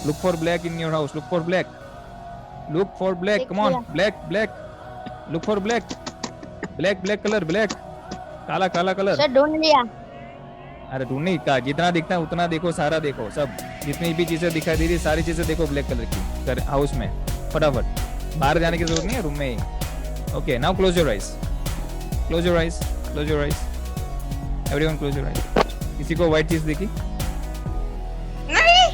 Look for black in your house. Look for black. Look for black. Come on. Black, black. Look for black. Black, black color. Black. काला काला colour. Sir ढूंढ लिया. अरे ढूंढ नहीं का, जितना दिखता है उतना देखो, सारा देखो, सब जितनी भी चीजें दिखाई दे रही सारी चीजें देखो ब्लैक कलर की हाउस में. फटाफट, बाहर जाने की जरूरत नहीं है, रूम में ही. Okay, now close your eyes. Close your eyes. Close your eyes. Everyone close your eyes. किसी को व्हाइट चीज दिखी?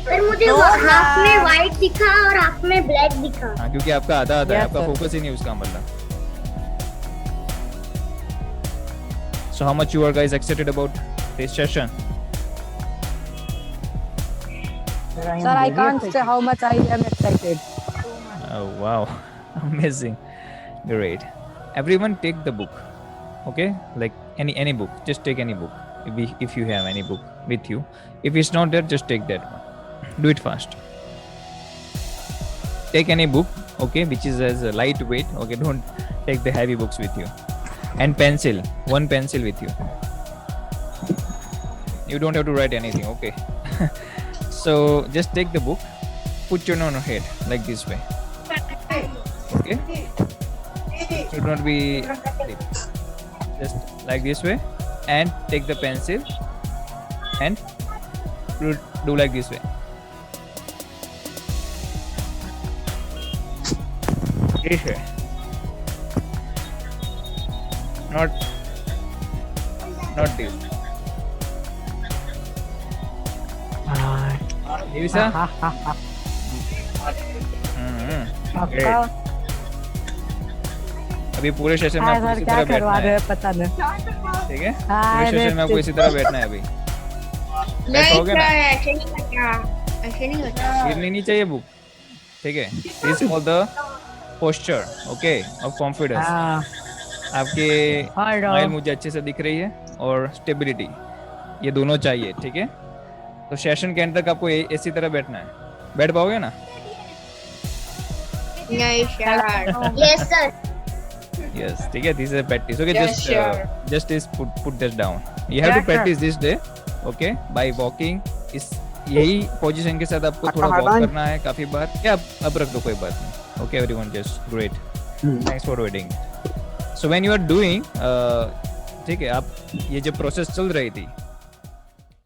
सर मुझे हाफ में व्हाइट दिखा और हाफ में ब्लैक दिखा. हाँ, क्योंकि आपका आधा आधा है, आपका फोकस ही नहीं उसका मतलब. So how much you are guys excited about this session? Sir, I can't say how much I am excited. Oh wow, amazing, great. Everyone take the book, okay? Like any book, just take any book. If you have any book with you, if it's not there, just take that one. Do it fast. Take any book, okay, which is as lightweight. Okay, don't take the heavy books with you. And pencil, one pencil with you. You don't have to write anything, okay? So just take the book, put your on your head like this way, okay? Should not be just like this way, and take the pencil and do like this way. This way. Not this. Divisa? Great. अभी पूरे session में आपको इसी तरह बैठना है. पता नहीं. ठीक है, पूरे सेशन में आपको इसी तरह बैठना है. अभी बैठोगे ना, ऐसे नहीं होता. गिरनी नहीं चाहिए बुक. ठीक है, this is the posture, okay, of confidence. आपके स्माइल मुझे अच्छे से दिख रही है और स्टेबिलिटी, ये दोनों चाहिए. ठीक है, तो सेशन के एंड तक आपको इसी तरह बैठना है. बैठ पाओगे ना? नहीं सर. Yes sir. यस, ठीक है, this is practice. Okay, just is put this down. You have to practice this day, okay, by walking. इस यही पोजीशन के साथ आपको थोड़ा वॉक करना है काफी बार. क्या अब रख दो, कोई बात नहीं. Okay everyone, just great, thanks for waiting. So when you are doing, ठीक है, आप ये जो प्रोसेस चल रही थी,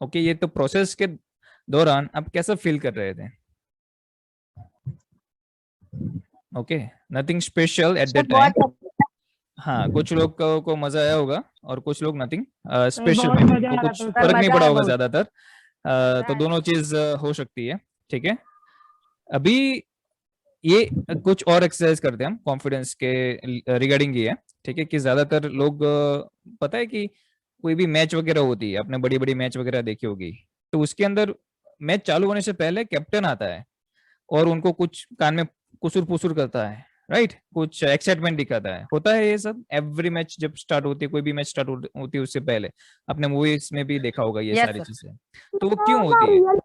ओके, ये तो प्रोसेस के दौरान आप कैसा फील कर रहे थे? Okay, nothing special at that time. हाँ, कुछ लोग को मजा आया होगा और कुछ लोग नथिंग स्पेशल, कुछ फर्क नहीं पड़ा होगा ज्यादातर. तो दोनों चीज हो सकती है. ठीक है, अभी ये कुछ और एक्सरसाइज करते हैं हम कॉन्फिडेंस के रिगार्डिंग ये है. ठीक है, कि ज्यादातर लोग पता है कि कोई भी मैच वगैरह होती है, आपने बड़ी बड़ी मैच वगैरह देखी होगी, तो उसके अंदर मैच चालू होने से पहले कैप्टन आता है और उनको कुछ कान में कुसुर पुसुर करता है, राइट, कुछ एक्साइटमेंट दिखाता है. होता है ये सब एवरी मैच जब स्टार्ट होती है, कोई भी मैच स्टार्ट होती है उससे पहले. आपने मूवीज में भी देखा होगा ये सारी चीजें. तो वो क्यों होती है?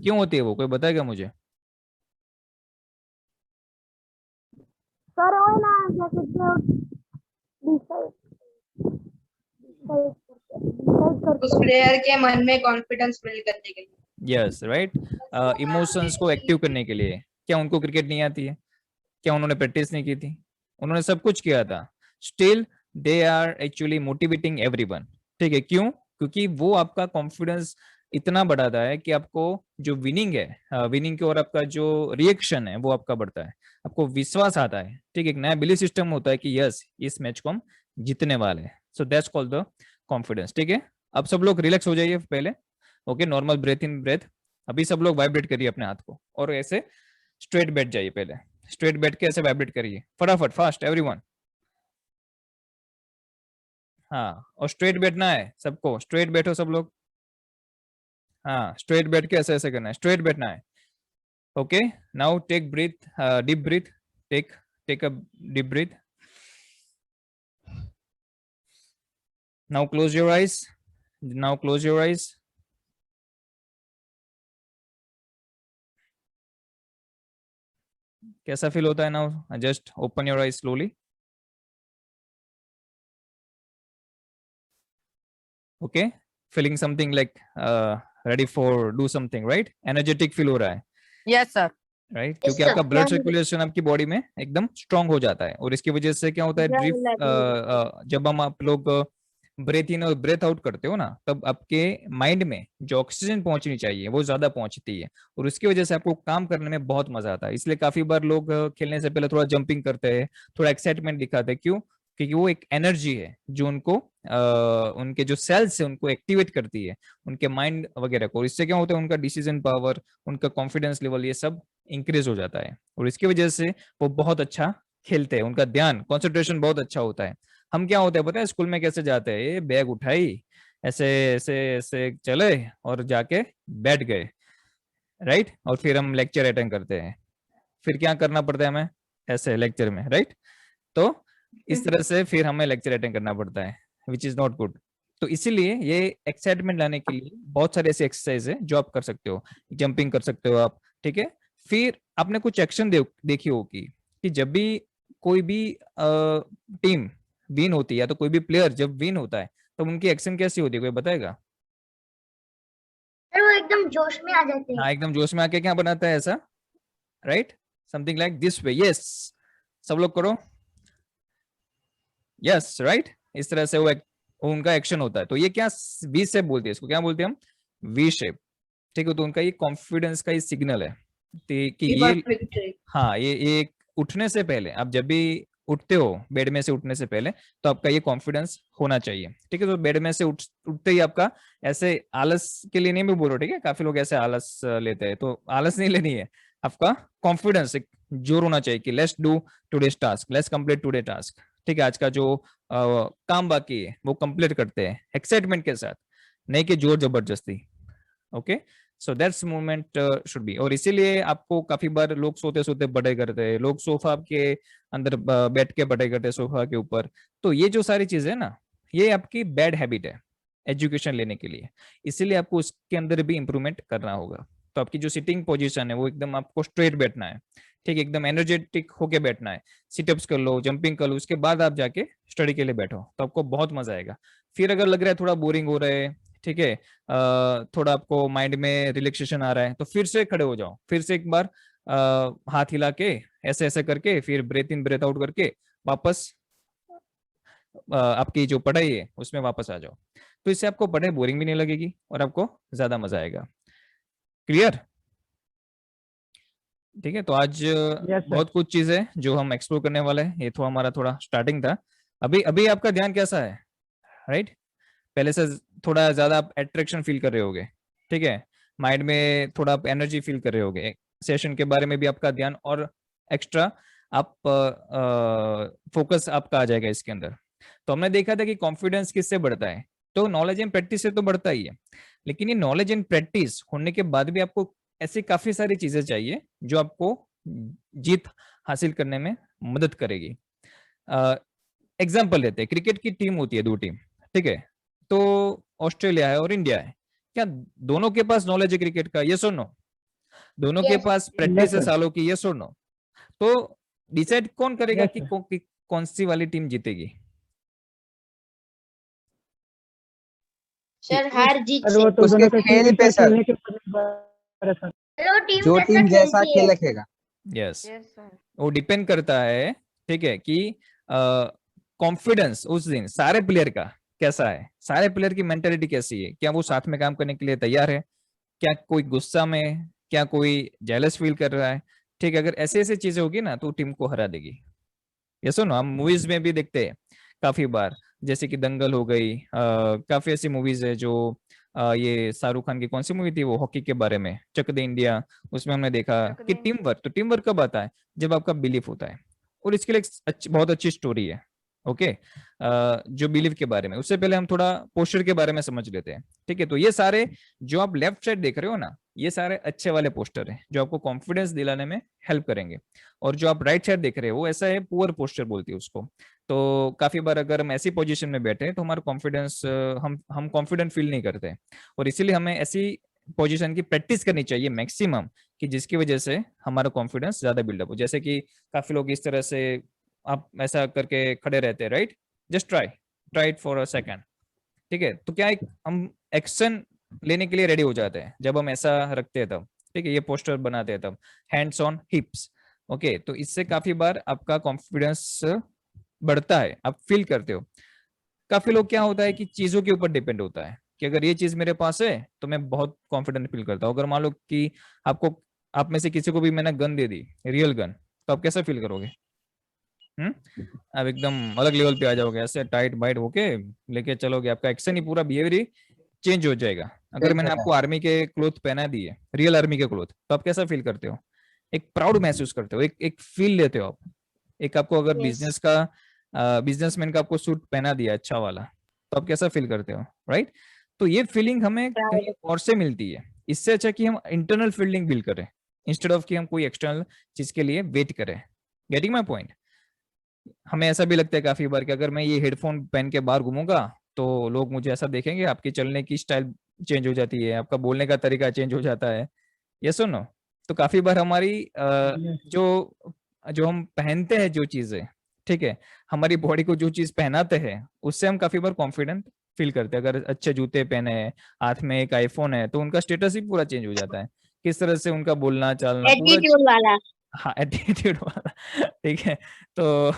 क्यों होती है वो, कोई बताएगा मुझे? उस प्लेयर के मन में कॉन्फिडेंस बिल्ड करने के लिए. यस, राइट, इमोशंस को एक्टिव करने के लिए. क्या उनको क्रिकेट नहीं आती है? क्या उन्होंने प्रैक्टिस नहीं की थी? उन्होंने सब कुछ किया था. Still they are actually motivating everyone. ठीक है, क्यों? क्योंकि वो आपका कॉन्फिडेंस इतना बढ़ाता है कि आपको जो विनिंग है, विनिंग की ओर आपका जो रिएक्शन है वो आपका बढ़ता है, आपको विश्वास आता है. ठीक है, एक नया बिलीफ सिस्टम होता है कि यस, इस मैच को हम जीतने वाले हैं. So that's called the confidence. ठीक है, अब सब लोग रिलैक्स हो जाइए पहले. Okay, normal breath in breath. अभी सब लोग वाइब्रेट करिए अपने हाथ को और ऐसे स्ट्रेट बैठ जाइए. पहले स्ट्रेट बैठ के ऐसे वाइब्रेट करिए फटाफट, फास्ट एवरीवन. हाँ, और स्ट्रेट बैठना है सबको. स्ट्रेट बैठो सब लोग. हाँ, स्ट्रेट बैठ के ऐसे ऐसे करना है, स्ट्रेट बैठना है. Okay, now take breath, deep breath. Take a deep breath. Now close your eyes. Now close your eyes. कैसा फील होता है now? Just open your eyes slowly. Okay, feeling something like ready for do something, right? Energetic feel हो रहा है, Yes, sir. Right? Yes, क्योंकि sir. आपका blood circulation आपकी body में एकदम स्ट्रांग हो जाता है, और इसकी वजह से क्या होता है, जब हम आप लोग ब्रेथ इन और ब्रेथ आउट करते हो ना, तब आपके माइंड में जो ऑक्सीजन पहुंचनी चाहिए वो ज्यादा पहुंचती है, और उसकी वजह से आपको काम करने में बहुत मजा आता है। इसलिए काफी बार लोग खेलने से पहले थोड़ा जंपिंग करते हैं, थोड़ा एक्साइटमेंट दिखाते हैं। क्यों? क्योंकि वो एक एनर्जी है जो उनको उनके जो सेल्स है उनको एक्टिवेट करती है, उनके माइंड वगैरह को। इससे क्या होता है, उनका डिसीजन पावर, उनका कॉन्फिडेंस लेवल, ये सब इंक्रीज हो जाता है, और इसकी वजह से वो बहुत अच्छा खेलते हैं, उनका ध्यान कंसंट्रेशन बहुत अच्छा होता है। हम क्या होता है पता है, स्कूल में कैसे जाते हैं, ये बैग उठाई, ऐसे ऐसे ऐसे चले और जाके बैठ गए, राइट? और फिर हम लेक्चर अटेंड करते हैं। फिर क्या करना पड़ता है हमें ऐसे लेक्चर में, राइट? तो इस तरह से फिर हमें लेक्चर अटेंड करना पड़ता है, विच इज नॉट गुड। तो इसीलिए ये एक्साइटमेंट लाने के लिए बहुत सारे ऐसे एक्सरसाइज है जो आप कर सकते हो। जंपिंग कर सकते हो आप, ठीक है? फिर आपने कुछ एक्शन देखी होगी कि जब भी कोई भी टीम विन होती है, या तो कोई भी प्लेयर जब विन होता है, तो उनकी एक्शन कैसी होती है, कोई बताएगा? सर वो एकदम जोश में आ जाते हैं। हाँ, एकदम जोश में आके क्या बनाता है ऐसा, right? Something like this way, yes. सब लोग करो, यस, राइट? इस तरह से वो उनका एक्शन होता है। तो ये क्या वी शेप बोलते हैं, इसको क्या बोलते हैं हम? वी शेप, ठीक है? तो उनका ये कॉन्फिडेंस का ये सिग्नल है कि ये, विक्ट्री। हाँ, ये उठने से पहले, आप जब भी उठते हो बेड में से उठने से पहले, तो आपका ये कॉन्फिडेंस होना चाहिए, ठीक है? तो बेड में से उठते ही आपका ऐसे आलस के लिए नहीं मैं बोल रहा, ठीक है? काफी लोग ऐसे आलस लेते हैं, तो आलस नहीं लेनी है। आपका कॉन्फिडेंस एक जोर होना चाहिए कि let's do today's task, let's complete today task, ठीक है? आज का जो काम बाकी है वो कंप्लीट करते हैं एक्साइटमेंट के साथ, नहीं कि जोर जबरदस्ती। Okay, so that's movement should be. और इसीलिए आपको काफी बार लोग सोते सोते पढ़ाई करते हैं, लोग सोफा के अंदर बैठ के पढ़ाई करते हैं, सोफा के ऊपर। तो ये जो सारी चीजें ना, ये आपकी बैड हैबिट है एजुकेशन लेने के लिए। इसीलिए आपको उसके अंदर भी इंप्रूवमेंट करना होगा। तो आपकी जो सिटिंग पोजीशन है वो एकदम आपको स्ट्रेट बैठना है, ठीक है? एकदम एनर्जेटिक होके बैठना है। सिटअप्स कर लो, जंपिंग कर लो, उसके बाद आप जाके स्टडी के लिए बैठो, तो आपको बहुत मजा आएगा। फिर अगर लग रहा है थोड़ा बोरिंग हो रहा है, ठीक है, थोड़ा आपको माइंड में रिलैक्सेशन आ रहा है, तो फिर से खड़े हो जाओ, फिर से एक बार हाथ हिला के ऐसे ऐसे करके, फिर ब्रेथ इन ब्रेथ आउट करके वापस आपकी जो पढ़ाई है उसमें वापस आ जाओ। तो इससे आपको पढ़ाई बोरिंग भी नहीं लगेगी और आपको ज्यादा मजा आएगा। क्लियर? ठीक है, तो आज बहुत कुछ चीज है जो हम एक्सप्लोर करने वाले हैं। ये तो हमारा थोड़ा स्टार्टिंग था। अभी अभी आपका ध्यान कैसा है, राइट? पहले से थोड़ा ज्यादा आप अट्रैक्शन फील कर रहे होगे, ठीक है? माइंड में थोड़ा आप एनर्जी फील कर रहे होगे, सेशन के बारे में भी आपका ध्यान और एक्स्ट्रा आप फोकस आपका आ जाएगा इसके अंदर। तो हमने देखा था कि कॉन्फिडेंस किससे बढ़ता है, तो नॉलेज एंड प्रैक्टिस से तो बढ़ता ही है, लेकिन ये नॉलेज एंड प्रैक्टिस होने के बाद भी आपको ऐसी काफी सारी चीजें चाहिए जो आपको जीत हासिल करने में मदद करेगी। एग्जाम्पल लेते हैं, क्रिकेट की टीम होती है, दो टीम, ठीक है? तो ऑस्ट्रेलिया है और इंडिया है, क्या दोनों के पास नॉलेज है क्रिकेट का? यस और नो? दोनों के Yes. पास प्रैक्टिस है सालों की? यस और नो? तो डिसाइड कौन करेगा कि कौन सी वाली टीम जीतेगी? सर हार जीत से उसके खेल पे सर, चलो टीम जो कैसा टीम जैसा खेलती खेल है। रखेगा। Yes, Yes, sir. वो डिपेंड करता है, ठीक है, कि कॉन्फिडेंस उस दिन सारे प्लेयर का कैसा है, सारे प्लेयर की मेंटेलिटी कैसी है, क्या वो साथ में काम करने के लिए तैयार है, क्या कोई गुस्सा में है, क्या कोई जेलस फील कर रहा है, ठीक है? अगर ऐसे ऐसे चीजें होगी ना तो टीम को हरा देगी। ये सुनो, हम मूवीज में भी देखते हैं काफी बार, जैसे कि दंगल हो गई, काफी ऐसी मूवीज है जो ये शाहरुख खान की कौन सी मूवी थी वो हॉकी के बारे में, चक दे इंडिया, उसमें हमने देखा चक कि दे टीम वर्क, तो टीम वर्क कब आता है? जब आपका बिलीफ होता है, और इसके लिए बहुत अच्छी स्टोरी है। ओके, जो बिलीव के बारे में, उससे पहले हम थोड़ा पोस्चर के बारे में समझ लेते हैं, ठीक है? तो ये सारे जो आप लेफ्ट साइड देख रहे हो ना, ये सारे अच्छे वाले पोस्टर हैं जो आपको कॉन्फिडेंस दिलाने में हेल्प करेंगे, और जो आप राइट साइड देख रहे हो वो ऐसा है, पुअर पोस्टर बोलती है उसको। तो काफी बार अगर हम ऐसी पोजीशन में बैठे तो हमारा कॉन्फिडेंस, हम कॉन्फिडेंट फील नहीं करते, और इसीलिए हमें ऐसी पोजीशन की प्रैक्टिस करनी चाहिए मैक्सिमम, कि जिसकी वजह से हमारा कॉन्फिडेंस ज्यादा बिल्डअप हो। जैसे कि काफी लोग इस तरह से आप ऐसा करके खड़े रहते हैं, right? Just try it for a second, ठीक है? तो क्या एक हम एक्शन लेने के लिए रेडी हो जाते हैं जब हम ऐसा रखते हैं तब, ठीक है, ये पोस्टर बनाते हैं तब, हैंड्स ऑन हिप्स। ओके, तो इससे काफी बार आपका कॉन्फिडेंस बढ़ता है, आप फील करते हो। काफी लोग क्या होता है कि चीजों के ऊपर डिपेंड होता है कि अगर ये चीज मेरे पास है तो मैं बहुत कॉन्फिडेंट फील करता हूँ। अगर मान लो कि आपको, आप में से किसी को भी मैंने गन दे दी, रियल गन, तो आप कैसा फील करोगे? आप एकदम अलग लेवल पे आ जाओगे, ऐसे टाइट बाइट होके लेके चलोगे, आपका एक्शन ही, पूरा बिहेवियर ही चेंज हो जाएगा। अगर मैंने आपको आर्मी के क्लोथ पहना दिए, रियल आर्मी के क्लोथ, तो आप कैसा फील करते हो? एक प्राउड महसूस करते हो, एक फील लेते हो आप। एक आपको अगर Yes. बिजनेसमैन का आपको सूट पहना दिया अच्छा वाला, तो आप कैसा फील करते हो, राइट? तो ये फीलिंग हमें कहीं Proud. और से मिलती है। इससे अच्छा कि हम इंटरनल फीलिंग फील करें, इंस्टेड ऑफ कि हम कोई एक्सटर्नल चीज के लिए वेट करें। Getting my point? हमें ऐसा भी लगता है काफी बार कि अगर मैं ये हेडफोन पहन के बाहर घूमूंगा तो लोग मुझे ऐसा देखेंगे, आपकी चलने की स्टाइल चेंज हो जाती है, आपका बोलने का तरीका चेंज हो जाता है। ये सुनो, तो काफी बार हमारी जो जो हम पहनते हैं जो चीजें, ठीक है, हमारी बॉडी को जो चीज पहनाते हैं उससे हम काफी बार कॉन्फिडेंट फील करते हैं। अगर अच्छे जूते पहने हैं, हाथ में एक आईफोन है, तो उनका स्टेटस ही पूरा चेंज हो जाता है। किस तरह से उनका बोलना चालना पूरा, एटीट्यूड वाला। हाँ, एटीट्यूड वाला, ठीक है। तो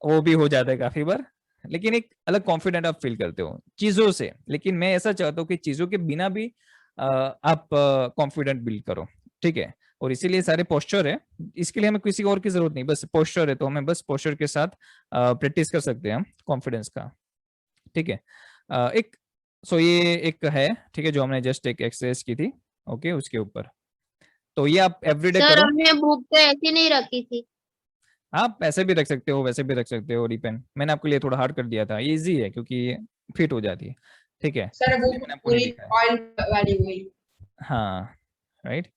वो भी हो जाता है काफी बार, लेकिन एक अलग कॉन्फिडेंट आप फील करते हो चीजों से। लेकिन मैं ऐसा चाहता हूँ कि चीजों के बिना भी आप कॉन्फिडेंट बिल्ड करो, ठीक है। और इसीलिए सारे पोस्चर है, इसके लिए हमें किसी और की जरूरत नहीं, बस पोस्चर है तो हमें बस पोस्चर के साथ प्रैक्टिस कर सकते हैं हम कॉन्फिडेंस का, ठीक है। एक, सो ये एक है, ठीक है, जो हमने जस्ट एक एक्सरसाइज की थी, ओके, उसके ऊपर। तो ये आप एवरीडे सर करो। हमने बुक तो ऐसी नहीं रखी थी। आप ऐसे भी रख सकते हो, वैसे भी रख सकते हो, डिपेंड। मैंने आपके लिए थोड़ा हार्ड कर दिया था, इजी है क्योंकि ये फिट हो जाती है, ठीक है, सर वो इसलिए मैंने आपको नहीं पूरी दिखाया। ऑयल वाली हुई। हाँ, राइट।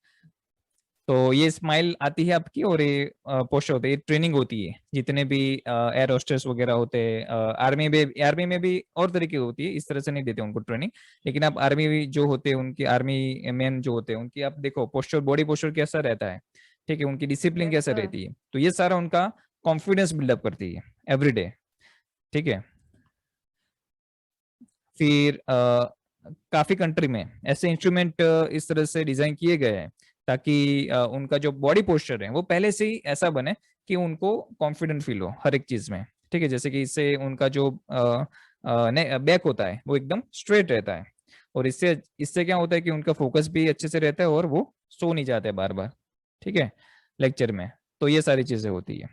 तो ये स्माइल आती है आपकी, और ये पोस्टर होते हैं, ये ट्रेनिंग होती है। जितने भी एयर होस्टेस वगैरह होते हैं, आर्मी में भी और तरीके की होती है, इस तरह से नहीं देते उनको ट्रेनिंग। लेकिन आप आर्मी जो होते हैं, उनकी आर्मी मैन जो होते हैं, उनकी आप देखो पोस्टर, बॉडी पोस्टर कैसा रहता है, ठीक है, उनकी डिसिप्लिन कैसा रहती है, तो ये सारा उनका कॉन्फिडेंस बिल्डअप करती है एवरीडे, ठीक है। फिर काफी कंट्री में ऐसे इंस्ट्रूमेंट इस तरह से डिजाइन किए गए हैं ताकि उनका जो बॉडी पोस्चर है वो पहले से ही ऐसा बने कि उनको कॉन्फिडेंट फील हो हर एक चीज में, ठीक है। जैसे कि इससे उनका जो बैक होता है वो एकदम स्ट्रेट रहता है, और इससे इससे क्या होता है कि उनका फोकस भी अच्छे से रहता है और वो सो नहीं जाते बार बार, ठीक है, लेक्चर में। तो ये सारी चीजें होती है।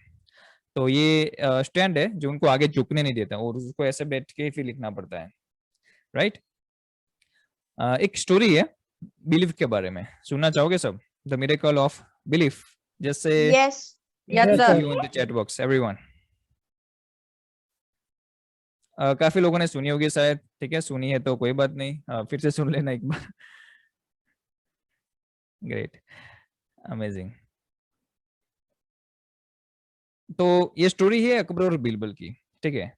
तो ये स्टैंड है जो उनको आगे झुकने नहीं देता, और उसको ऐसे बैठ के फिर लिखना पड़ता है, राइट। एक स्टोरी है बिलीफ के बारे में, सुनना चाहोगे सब? द मिरेकल ऑफ बिलीफ, जैसे yes. Yes, sir. You in the chat box everyone. काफी लोगों ने सुनी होगी शायद, ठीक है, सुनी है तो कोई बात नहीं, फिर से सुन लेना एक बार। Great, amazing. तो ये स्टोरी है अकबर और बीरबल की, ठीक है।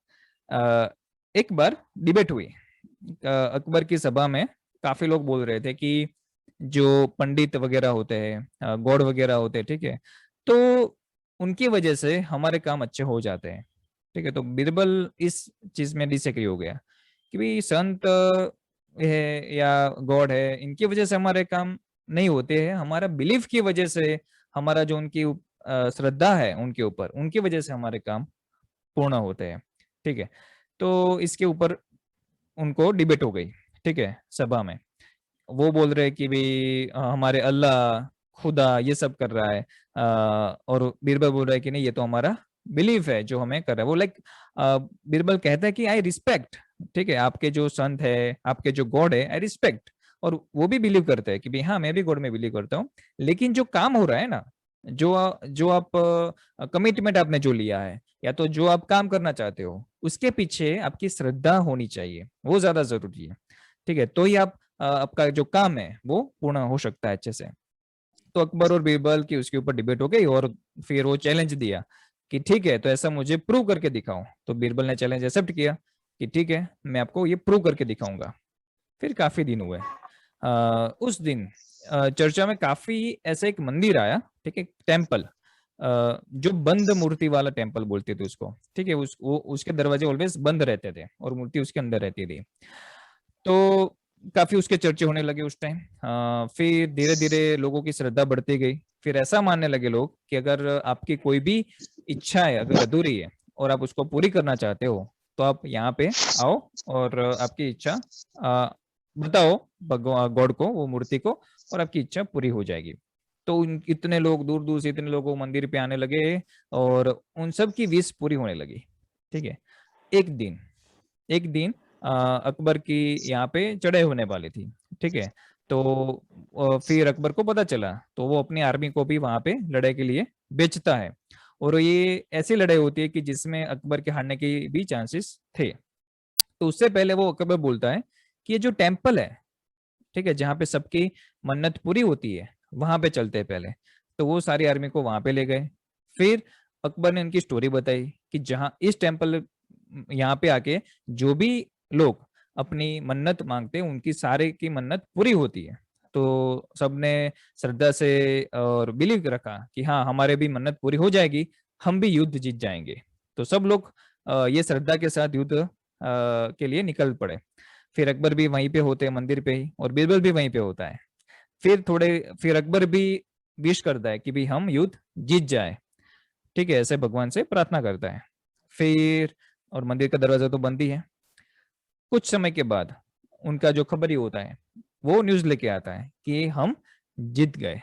एक बार डिबेट हुई अकबर की सभा में। काफी लोग बोल रहे थे कि जो पंडित वगैरह होते हैं, गॉड वगैरह होते हैं, ठीक है, तो उनकी वजह से हमारे काम अच्छे हो जाते हैं, ठीक है। तो बीरबल इस चीज में डिसएग्री हो गया कि भाई संत है या गॉड है, इनकी वजह से हमारे काम नहीं होते हैं, हमारा बिलीफ की वजह से, हमारा जो उनकी श्रद्धा है उनके ऊपर, उनकी वजह से हमारे काम पूर्ण होते हैं, ठीक है। तो इसके ऊपर उनको डिबेट हो गई, ठीक है, सभा में। वो बोल रहे कि भाई हमारे अल्लाह, खुदा ये सब कर रहा है, और बीरबल बोल रहा है कि नहीं, ये तो हमारा बिलीफ है जो हमें कर रहा है। वो लाइक बीरबल कहता है कि आई रिस्पेक्ट, ठीक है, आपके जो संत है, आपके जो गॉड है, आई रिस्पेक्ट। और वो भी बिलीव करते हैं कि भाई हाँ, मैं भी गॉड में बिलीव करता हूँ, लेकिन जो काम हो रहा है ना, जो जो आप कमिटमेंट आपने जो लिया है, या तो जो आप काम करना चाहते हो, उसके पीछे आपकी श्रद्धा होनी चाहिए, वो ज्यादा जरूरी है, ठीक है। तो ही आप आपका जो काम है वो पूर्ण हो सकता है अच्छे से। तो अकबर और बीरबल की उसके ऊपर डिबेट हो गई, और फिर वो चैलेंज दिया कि ठीक है, तो ऐसा मुझे प्रूव करके दिखाओ। तो बीरबल ने चैलेंज एक्सेप्ट किया कि ठीक है, मैं आपको ये प्रूव करके दिखाऊंगा। फिर काफी दिन हुए। उस दिन चर्चा में काफी ऐसा एक मंदिर आया, ठीक है, टेम्पल, जो बंद मूर्ति वाला टेम्पल बोलते थे उसको, ठीक है। उसके दरवाजे ऑलवेज बंद रहते थे और मूर्ति उसके अंदर रहती थी। तो काफी उसके चर्चे होने लगे उस टाइम। फिर धीरे धीरे लोगों की श्रद्धा बढ़ती गई। फिर ऐसा मानने लगे लोग कि अगर आपकी कोई भी इच्छा है, अगर अधूरी है और आप उसको पूरी करना चाहते हो, तो आप यहाँ पे आओ और आपकी इच्छा बताओ भगवान गॉड को, वो मूर्ति को, और आपकी इच्छा पूरी हो जाएगी। तो इतने लोग, दूर दूर से इतने लोग वो मंदिर पे आने लगे और उन सब की विश पूरी होने लगी। ठीक है। एक दिन अकबर की यहाँ पे चढ़ाई होने वाली थी। ठीक है। तो फिर अकबर को पता चला, तो वो अपनी आर्मी को भी वहां पे लड़ाई के लिए भेजता है। और ये ऐसी लड़ाई होती है कि जिसमें अकबर के हारने के भी चांसेस थे। तो उससे पहले वो अकबर बोलता है कि ये जो टेम्पल है, ठीक है, जहाँ पे सबकी मन्नत पूरी होती है, वहां पे चलते हैं पहले। तो वो सारी आर्मी को वहां पे ले गए। फिर अकबर ने उनकी स्टोरी बताई कि जहाँ इस टेम्पल, यहाँ पे आके जो भी लोग अपनी मन्नत मांगते हैं, उनकी सारे की मन्नत पूरी होती है। तो सबने श्रद्धा से और बिलीव रखा कि हाँ, हमारे भी मन्नत पूरी हो जाएगी, हम भी युद्ध जीत जाएंगे। तो सब लोग ये श्रद्धा के साथ युद्ध के लिए निकल पड़े। फिर अकबर भी वहीं पे होते हैं मंदिर पे ही, और बीरबल भी वहीं पे होता है। फिर अकबर भी विश करता है कि भी हम युद्ध जीत जाए। ठीक है, ऐसे भगवान से प्रार्थना करता है। फिर और मंदिर का दरवाजा तो बंद ही है। कुछ समय के बाद उनका जो खबरी होता है, वो न्यूज लेके आता है कि हम जीत गए।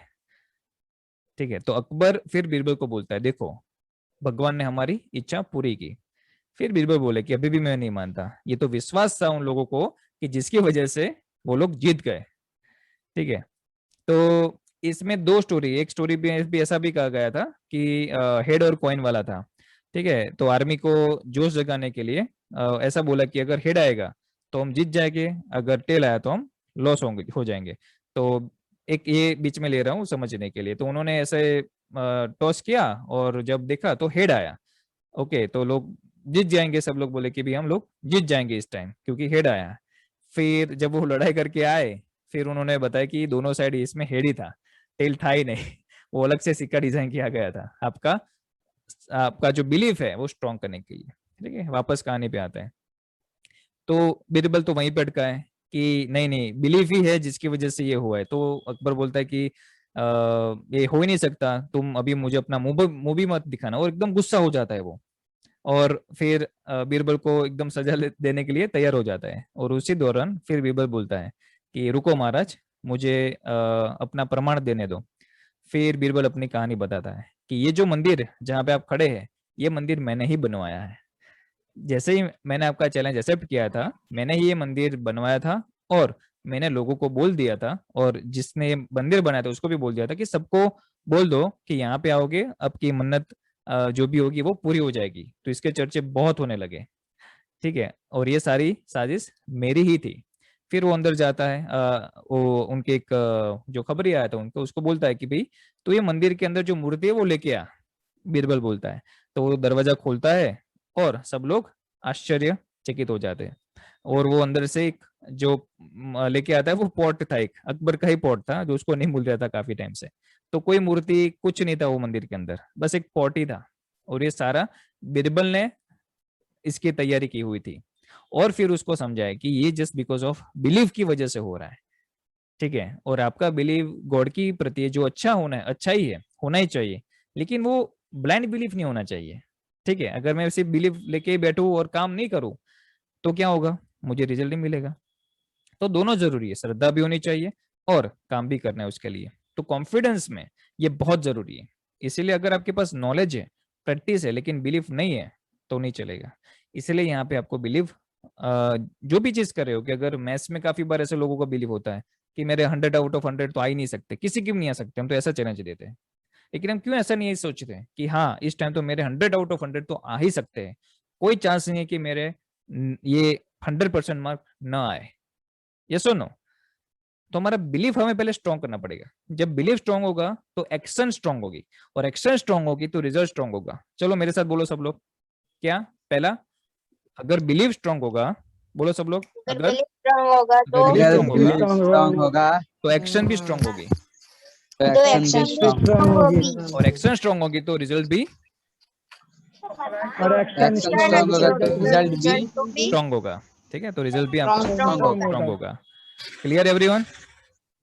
ठीक है। तो अकबर फिर बीरबल को बोलता है, देखो भगवान ने हमारी इच्छा पूरी की। फिर बीरबल बोले कि अभी भी मैं नहीं मानता, ये तो विश्वास था उन लोगों को कि जिसकी वजह से वो लोग जीत गए। ठीक है। तो इसमें दो स्टोरी, एक स्टोरी भी ऐसा भी कहा गया था कि हेड और कॉइन वाला था। ठीक है। तो आर्मी को जोश जगाने के लिए ऐसा बोला कि अगर हेड आएगा तो हम जीत जाएंगे, अगर टेल आया तो हम लॉस हो जाएंगे। तो एक ये बीच में ले रहा हूँ समझने के लिए। तो उन्होंने ऐसे टॉस किया और जब देखा तो हेड आया। ओके, तो लोग जीत जाएंगे, सब लोग बोले कि भी हम लोग जीत जाएंगे इस टाइम क्योंकि हेड आया। फिर जब वो लड़ाई करके आए, फिर उन्होंने बताया कि दोनों साइड इसमें हेड ही था, टेल था ही नहीं। वो अलग से सिक्का डिजाइन किया गया था आपका आपका जो बिलीफ है वो स्ट्रॉन्ग करने के लिए। ठीक है, वापस कहानी पे आते हैं। तो बीरबल तो वहीं पे अटका है कि नहीं नहीं, बिलीफ ही है जिसकी वजह से ये हुआ है। तो अकबर बोलता है कि ये हो ही नहीं सकता, तुम अभी मुझे अपना मुंह भी मत दिखाना, और एकदम गुस्सा हो जाता है वो। और फिर बीरबल को एकदम सजा देने के लिए तैयार हो जाता है। और उसी दौरान फिर बीरबल बोलता है कि रुको महाराज, मुझे अपना प्रमाण देने दो। फिर बीरबल अपनी कहानी बताता है कि ये जो मंदिर जहाँ पे आप खड़े हैं, ये मंदिर मैंने ही बनवाया है। जैसे ही मैंने आपका चैलेंज एक्सेप्ट किया था, मैंने ही ये मंदिर बनवाया था। और मैंने लोगों को बोल दिया था, और जिसने मंदिर बनाया था उसको भी बोल दिया था कि सबको बोल दो कि यहाँ पे आओगे, आपकी मन्नत जो भी होगी वो पूरी हो जाएगी। तो इसके चर्चे बहुत होने लगे। ठीक है। और ये सारी साजिश मेरी ही थी। फिर वो अंदर जाता है, वो उनके एक जो खबरी आया था उनको, उसको बोलता है कि भाई तो ये मंदिर के अंदर जो मूर्ति है वो लेके आ। बीरबल बोलता है। तो वो दरवाजा खोलता है और सब लोग आश्चर्यचकित हो जाते हैं। और वो अंदर से एक जो लेके आता है, वो पॉट था, एक अकबर का ही पॉट था जो उसको नहीं मिल रहा था काफी टाइम से। तो कोई मूर्ति कुछ नहीं था वो मंदिर के अंदर, बस एक पॉट ही था। और ये सारा बीरबल ने इसकी तैयारी की हुई थी। और फिर उसको समझाया कि ये जस्ट बिकॉज ऑफ बिलीव की वजह से हो रहा है। ठीक है। और आपका बिलीव गॉड की प्रति जो अच्छा होना है, अच्छा ही है, होना ही चाहिए, लेकिन वो ब्लाइंड बिलीफ नहीं होना चाहिए। ठीक है। अगर मैं सिर्फ बिलीव लेके बैठूं और काम नहीं करूं तो क्या होगा, मुझे रिजल्ट नहीं मिलेगा। तो दोनों जरूरी है, श्रद्धा भी होनी चाहिए और काम भी करना है उसके लिए। तो कॉन्फिडेंस में ये बहुत जरूरी है। इसीलिए अगर आपके पास नॉलेज है, प्रैक्टिस है, लेकिन बिलीफ नहीं है तो नहीं चलेगा। इसलिए यहाँ पे आपको बिलीव, जो भी चीज कर रहे हो, कि अगर मैथ्स में काफी बार ऐसे लोगों का बिलीव होता है कि मेरे 100 आउट ऑफ 100 तो आ ही नहीं सकते, किसी की भी नहीं आ सकते, हम तो ऐसा चैलेंज देते हैं। लेकिन हम क्यों ऐसा नहीं सोचते कि हाँ, इस टाइम तो मेरे 100 आउट ऑफ 100 तो आ ही सकते हैं, कोई चांस नहीं है कि मेरे ये 100% मार्क ना आए। ये सुनो, तो हमारा बिलीफ हमें पहले स्ट्रॉन्ग करना पड़ेगा। जब बिलीफ स्ट्रॉन्ग होगा तो एक्शन स्ट्रॉन्ग होगी, और एक्शन स्ट्रॉन्ग होगी तो रिजल्ट स्ट्रॉन्ग होगा। चलो मेरे साथ बोलो सब लोग। क्या? पहला, अगर बिलीव स्ट्रॉन्ग होगा, बोलो सब लोग, अगर अगर बिलीफ स्ट्रांग होगा तो अगर belief strong होगा, स्ट्रॉन्ग होगा तो एक्शन भी स्ट्रॉन्ग होगी, तो तो एक्शन एक्शन भी स्ट्रॉन्ग होगी। और एक्शन स्ट्रॉन्ग होगी तो रिजल्ट भी एक्शन स्ट्रॉन्ग होगा तो रिजल्ट भी स्ट्रॉन्ग होगा। ठीक है। तो रिजल्ट भी आपका स्ट्रॉन्ग होगा। स्ट्रॉन्ग होगा। Clear everyone?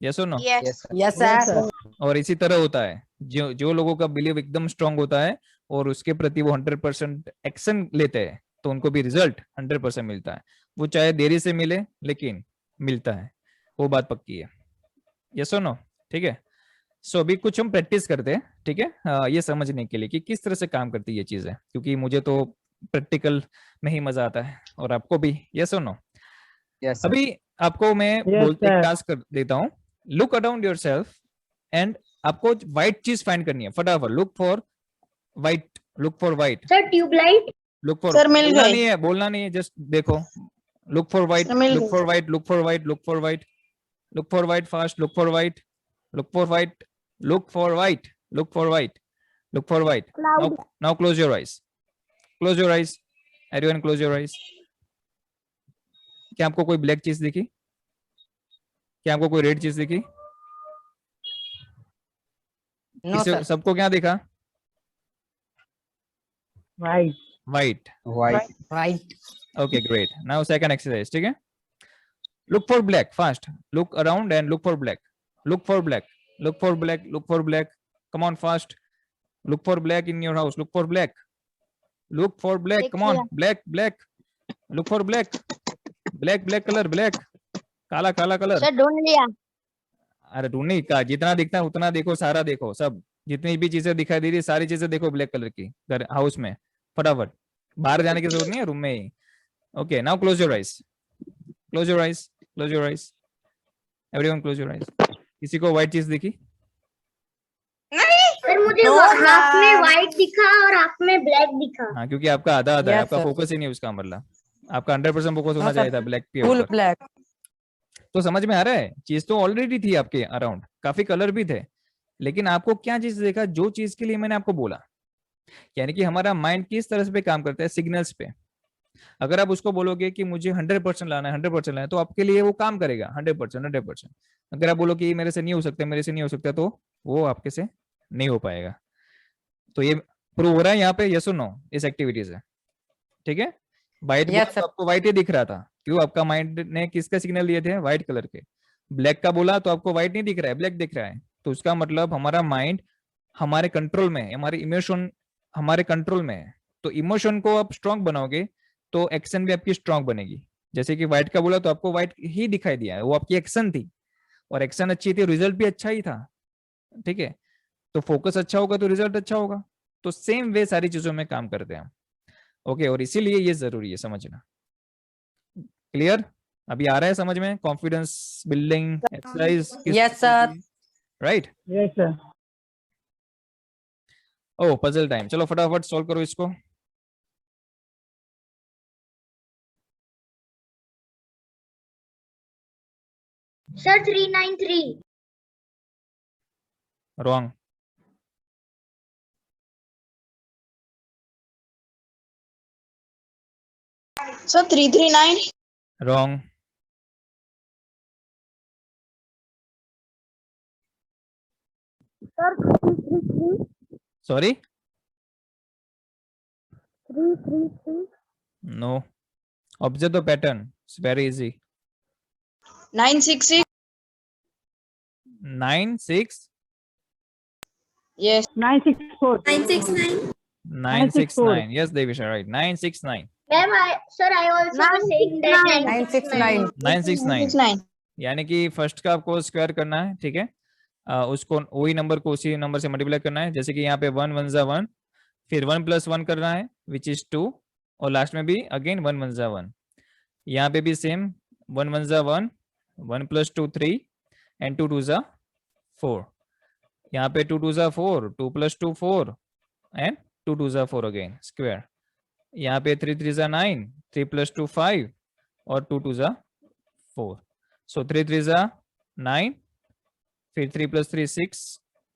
यस और नो? Yes. Yes, sir. और इसी तरह होता है, जो लोगों का बिलीव एकदम स्ट्रांग होता है और उसके प्रति वो 100% एक्शन लेते हैं, तो उनको भी रिजल्ट 100% मिलता है। वो चाहे देरी से मिले, लेकिन मिलता है, वो बात पक्की है। यस और नो? ठीक है। सो अभी कुछ हम प्रैक्टिस करते हैं, ठीक है, ये समझने के लिए कि किस तरह से काम करती है ये चीजें, क्योंकि मुझे तो प्रैक्टिकल में ही मजा आता है और आपको भी। यस और नो? अभी आपको मैं एक टास्क कर देता हूँ। लुक अराउंड योरसेल्फ एंड आपको व्हाइट चीज फाइंड करनी है फटाफट। Look for white, look for white, sir tubelight. Look for, Sir, मिल बोलना गई। नहीं है, बोलना नहीं है, जस्ट देखो। लुक फॉर व्हाइट, Sir, मिल लुक गई। For white, look for white, look for white, look for white fast, look for white, look for white, look for white, look for white, look for white. Now close your eyes, close your eyes, everyone close your eyes. क्या आपको कोई black चीज दिखी? क्या आपको कोई red चीज दिखी? No, sir. सबको क्या दिखा? White. White. Right. Okay, great. Now second exercise, ठीक है? Look for black fast. Look around and look for black. Look for black. Look for black. Look for black. Come on fast. Look for black in your house. Look for black. Look for black. Come on. Black, black. Look for black. Black, black color. Black. काला काला colour. Sir ढूंढ लिया। अरे ढूंढने का, जितना दिखता है उतना देखो, सारा देखो, सब जितनी भी चीजें दिखाई दे रही है सारी चीजें देखो ब्लैक कलर की घर हाउस में, फटाफट। बाहर जाने की जरूरत नहीं है, रूम में ही। Okay, now close your eyes, close your eyes, close your eyes, everyone close your eyes. किसी को व्हाइट चीज दिखी? सर मुझे हाफ में व्हाइट दिखा और हाफ में ब्लैक दिखा। हाँ, क्योंकि आपका आधा आधा है, Yes, आपका sir. फोकस ही नहीं उसका मतलब। आपका 100% फोकस होना No, sir. चाहिए था ब्लैक के Full ऊपर। black. तो समझ में आ रहा है, चीज तो ऑलरेडी थी आपके अराउंड, काफी कलर भी थे, लेकिन आपको क्या चीज देखा? जो चीज के लिए मैंने आपको बोला। यानी कि हमारा माइंड किस तरह से काम करता है, सिग्नल्स पे। अगर आप उसको बोलोगे कि मुझे 100% लाना है, 100% लाना है, तो आपके लिए वो काम करेगा 100%, 100%। अगर आप बोलो कि मेरे से नहीं हो सकता, मेरे से नहीं हो सकता, तो वो आपके से नहीं हो पाएगा। तो ये प्रूव हो रहा है यहाँ पे, यस और नो, इस एक्टिविटी से। ठीक है, व्हाइट Yes, बोला तो sir. आपको व्हाइट ही दिख रहा था, क्यों? आपका माइंड ने किसका सिग्नल दिए थे? व्हाइट कलर के। ब्लैक का बोला तो आपको व्हाइट नहीं दिख रहा है, ब्लैक दिख रहा है। तो उसका मतलब हमारा माइंड हमारे कंट्रोल में है, हमारे इमोशन हमारे कंट्रोल में है। तो इमोशन को आप स्ट्रांग बनाओगे तो एक्शन भी आपकी स्ट्रांग बनेगी। जैसे कि व्हाइट का बोला तो आपको व्हाइट ही दिखाई दिया है, वो आपकी एक्शन थी, और एक्शन अच्छी थी, रिजल्ट भी अच्छा ही था। ठीक है, तो फोकस अच्छा होगा तो रिजल्ट अच्छा होगा। तो सेम वे सारी चीजों में काम करते हैं हम। ओके, और इसीलिए ये जरूरी है समझना। क्लियर? अभी आ रहा है समझ में? Confidence building exercise. Yes, sir. Right? Yes, sir. Oh, puzzle time, चलो फटाफट सॉल्व करो इसको। Sir 393। Wrong. Sir, 339. Wrong. Sir 333। Sorry, 333। No. Observe the pattern, it's very easy. 966. 96 Yes. 964. 969। 969, yes Devisha, right, 969। Ma'am sir I also saying that 969. 969 969. यानी कि first का आपको square करना है, ठीक है। उसको वही नंबर को उसी नंबर से मल्टीप्लाई करना है। जैसे कि यहाँ पे 1 1 जा 1, फिर 1 + 1 करना है विच इज 2, और लास्ट में भी अगेन 1 1 जा 1। यहाँ पे भी सेम 1 1 जा 1, 1 + 2 3, एंड 2 2 जा 4। यहाँ पे 2 2 जा 4, 2 + 2 4, एंड 2 2 जा 4 अगेन स्क्वायर। यहाँ पे 3 3 जा 9, 3 + 2 5, और 2 2 जा 4। सो 3 3 जा 9, फिर 3 + 3 6,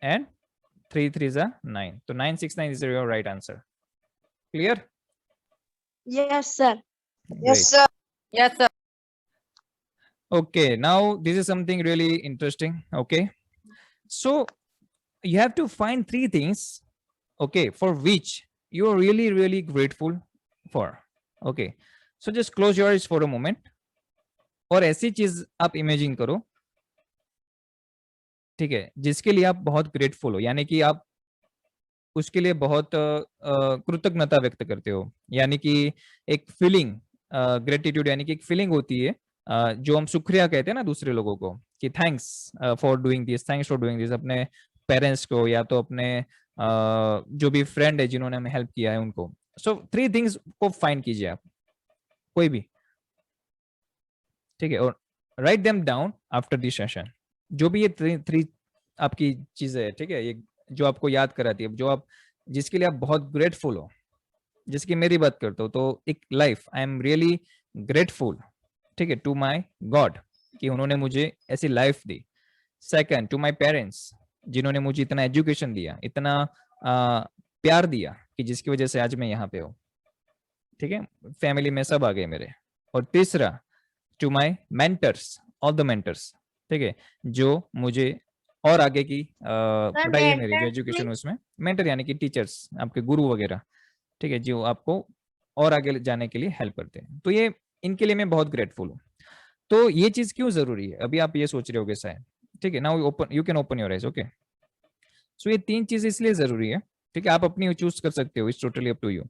and 3 3 जा 9। तो 969 is your right answer. Clear? Yes, sir. Great. Yes, sir. Yes, sir. Okay, now this is something really interesting. Okay, so you have to find 3 things, okay, for which you are really really grateful for. Okay, so just close your eyes for a moment. और ऐसी चीज आप imagine करो, ठीक है, जिसके लिए आप बहुत ग्रेटफुल हो, यानी कि आप उसके लिए बहुत कृतज्ञता व्यक्त करते हो, यानी कि एक फीलिंग, ग्रेटिट्यूड यानी कि एक फीलिंग होती है, जो हम शुक्रिया कहते हैं ना दूसरे लोगों को, कि thanks for doing this, thanks for doing this, अपने पेरेंट्स को या तो अपने जो भी फ्रेंड है जिन्होंने हमें हेल्प किया है उनको। सो 3 थिंग्स को फाइंड कीजिए आप, कोई भी, ठीक है, और write them down after this session. जो भी ये 3 आपकी चीजें है, ठीक है, ये जो आपको याद कराती है, जो आप, जिसके लिए आप बहुत ग्रेटफुल हो, जिसकी मेरी बात करते हो, तो एक life I am really grateful, ठीक है, टू माय गॉड कि उन्होंने मुझे ऐसी लाइफ दी। सेकंड, टू माय पेरेंट्स जिन्होंने मुझे इतना एजुकेशन दिया, इतना प्यार दिया कि जिसकी वजह से आज मैं यहाँ पे हूँ, ठीक है, फैमिली में सब आ गए मेरे। और तीसरा, to my mentors, all the mentors, ठीक है, जो मुझे और आगे की पढ़ाई है मेरी, जो एजुकेशन उसमें, मेंटर यानी कि टीचर्स, आपके गुरु वगैरह, ठीक है, जो आपको और आगे जाने के लिए हेल्प करते हैं। तो ये, इनके लिए मैं बहुत ग्रेटफुल हूँ। तो ये चीज क्यों जरूरी है, अभी आप ये सोच रहे होगे शायद, ठीक है, now open, you can open your eyes, okay. So ये 3 चीज इसलिए जरूरी है, ठीक है, आप अपनी चूज कर सकते हो, it's totally up to you.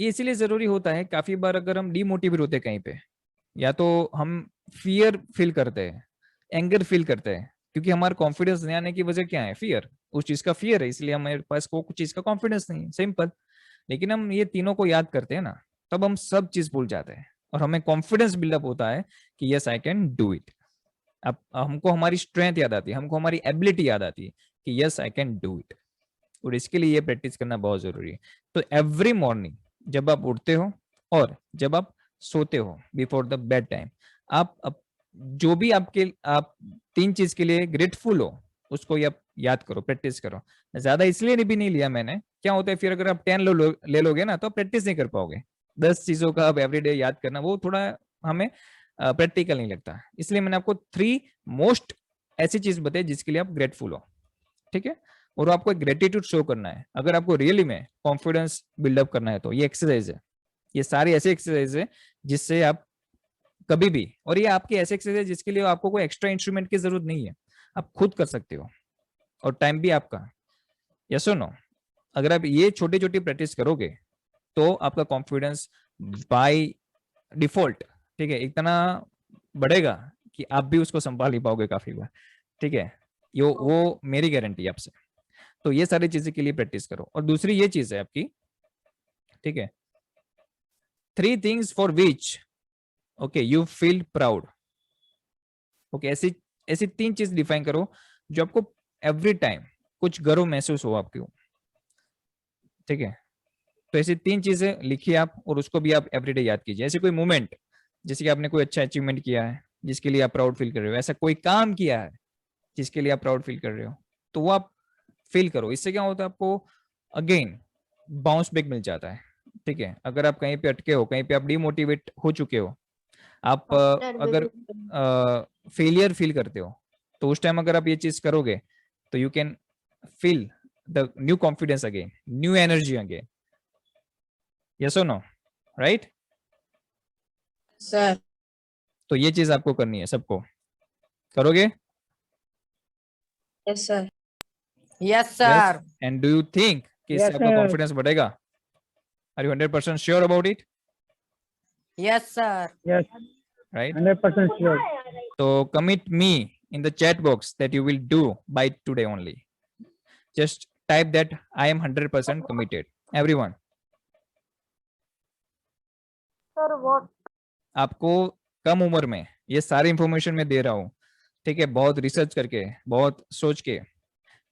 ये इसलिए जरूरी होता है, काफी बार अगर हम डिमोटिवेट होते हैं कहीं पे, या तो हम फियर फील करते हैं, एंगर फील करते हैं, क्योंकि हमारा कॉन्फिडेंस नहीं आने की वजह क्या है, फियर, उस चीज का फियर है, इसलिए हमारे पास को कुछ चीज का कॉन्फिडेंस नहीं है, सिंपल। लेकिन हम ये तीनों को याद करते हैं ना, तब हम सब चीज भूल जाते हैं और हमें कॉन्फिडेंस बिल्डअप होता है कि yes I can do it. अब हमको हमारी स्ट्रेंथ याद आती है, हमको हमारी एबिलिटी याद आती है कि yes I can do it, और इसके लिए ये प्रैक्टिस करना बहुत जरूरी है। तो एवरी मॉर्निंग जब आप उठते हो और जब आप सोते हो, बिफोर द बेड टाइम, आप जो भी आप 3 चीज के लिए ग्रेटफुल हो, उसको आप याद करो, प्रैक्टिस करो। ज्यादा इसलिए भी नहीं लिया मैंने, क्या होता है फिर अगर आप 10 ले लोगे ना, तो प्रैक्टिस नहीं कर पाओगे। 10 चीजों का आप एवरीडे याद करना, वो थोड़ा हमें प्रैक्टिकल नहीं लगता, इसलिए मैंने आपको 3 मोस्ट ऐसी चीज बताई जिसके लिए आप ग्रेटफुल हो, ठीक है, और आपको एक ग्रेटिट्यूड शो करना है। अगर आपको रियली में कॉन्फिडेंस बिल्डअप करना है, तो ये एक्सरसाइज है, ये सारी ऐसी एक्सरसाइज है जिससे आप कभी भी, और ये आपकी ऐसी एक्सरसाइज है जिसके लिए आपको कोई एक्स्ट्रा इंस्ट्रूमेंट की जरूरत नहीं है, आप खुद कर सकते हो, और टाइम भी आपका। यस और नो? अगर आप ये छोटी छोटी प्रैक्टिस करोगे तो आपका कॉन्फिडेंस बाय डिफॉल्ट, ठीक है, इतना बढ़ेगा कि आप भी उसको संभाल ही पाओगे काफी बार, ठीक है, वो मेरी गारंटी है आपसे। तो ये सारी चीजें के लिए प्रैक्टिस करो। और दूसरी ये चीज है आपकी, ठीक है, 3 things for which okay you feel proud. Okay, ऐसी 3 चीज डिफाइन करो जो आपको एवरी टाइम कुछ गर्व महसूस हो आपको, ठीक है। तो ऐसी 3 चीजें लिखिए आप, और उसको भी आप एवरीडे याद कीजिए। ऐसे कोई मोमेंट, जैसे कि आपने कोई अच्छा अचीवमेंट किया है जिसके लिए आप प्राउड फील कर रहे हो, ऐसा कोई काम किया है जिसके लिए आप प्राउड फील कर रहे हो, तो वो आप फील करो। इससे क्या होता है, आपको अगेन बाउंस बैक मिल जाता है, ठीक है। अगर आप कहीं पे अटके हो, कहीं पे आप डिमोटिवेट हो चुके हो, आप अगर फेलियर फील करते हो, तो उस टाइम अगर आप ये चीज करोगे तो you can feel the new confidence again, new energy again. Yes और नो? Right sir. तो ये चीज आपको करनी है, सबको करोगे? Yes sir. Yes sir. And do you think कि इससे आपका कॉन्फिडेंस बढ़ेगा? Are you 100% sure about it? Yes sir. Yes, Right? 100% sure. So commit me in the chat box that you will do by today only. Just type that I am 100% committed. Everyone. Sir, what? आपको कम उम्र में ये सारी information मैं दे रहा हूँ, ठीक है, बहुत रिसर्च करके, बहुत सोच के।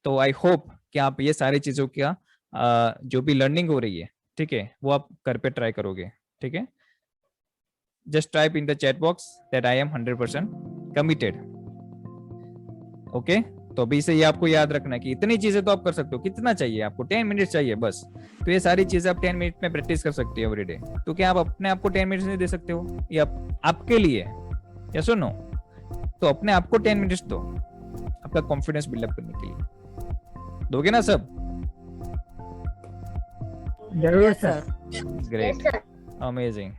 तो आई होप कि आप ये सारी चीजों का जो भी लर्निंग हो रही है, ठीक है, वो आप घर पे ट्राई करोगे, ठीक है। Just type in the chat box that I am 100% committed. Okay? तो अभी से ये आपको याद रखना है कि इतनी चीजें तो आप कर सकते हो। कितना चाहिए आपको? 10 मिनट चाहिए बस। तो ये सारी चीजें आप 10 मिनट में प्रैक्टिस कर सकते हो एवरीडे। तो क्या आप अपने आप को 10 मिनट नहीं दे सकते हो? ये आपके लिए, यस और नो? तो अपने आप को 10 मिनट दो, आपका कॉन्फिडेंस बिल्डअप करने के लिए। दोगे ना सब? जरूर yes sir. Sir. Great, Yes, sir. Amazing.